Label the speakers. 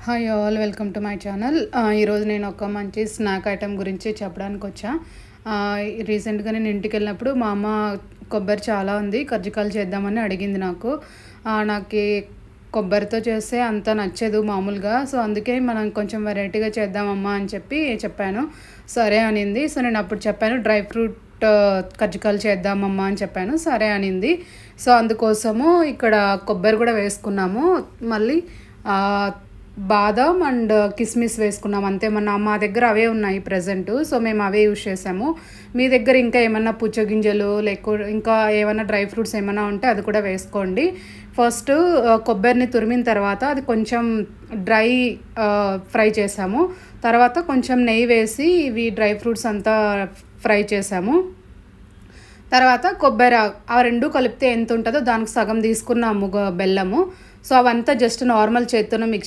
Speaker 1: Hi all, welcome to my channel. ఈరోజు నేను ఒక మంచి స్నాక్ ఐటెం గురించి చెప్పడానికి వచ్చా. రీసెంట్గా నేను ఇంటికి వెళ్ళినప్పుడు మా అమ్మ కొబ్బరి చాలా ఉంది, కజ్జికాయలు చేద్దామని అడిగింది నాకు కొబ్బరితో చేస్తే అంత నచ్చదు మామూలుగా. సో అందుకే మనం కొంచెం వెరైటీగా చేద్దామమ్మా అని చెప్పాను. సరే అనింది. సో నేను అప్పుడు చెప్పాను డ్రై ఫ్రూట్ కజ్జికాయలు చేద్దామమ్మా అని చెప్పాను. సరే అనింది. సో అందుకోసము ఇక్కడ కొబ్బరి కూడా వేసుకున్నాము, మళ్ళీ బాదం అండ్ కిస్మిస్ వేసుకున్నాం అంతే. మా దగ్గర అవే ఉన్నాయి ప్రజెంట్, సో మేము అవే యూజ్ చేసాము. మీ దగ్గర ఇంకా ఏమన్నా పుచ్చగింజలు ఇంకా ఏమన్నా డ్రై ఫ్రూట్స్ ఏమన్నా ఉంటే అది కూడా వేసుకోండి. ఫస్ట్ కొబ్బరిని తురిమిన తర్వాత అది కొంచెం డ్రై ఫ్రై చేసాము. తర్వాత కొంచెం నెయ్యి వేసి ఇవి డ్రై ఫ్రూట్స్ అంతా ఫ్రై చేసాము. తర్వాత కొబ్బరి ఆ రెండు కలిపితే ఎంత ఉంటుందో దానికి సగం తీసుకున్నాము బెల్లము. సో అవంతా జస్ట్ నార్మల్ చేత్తోనే మిక్స్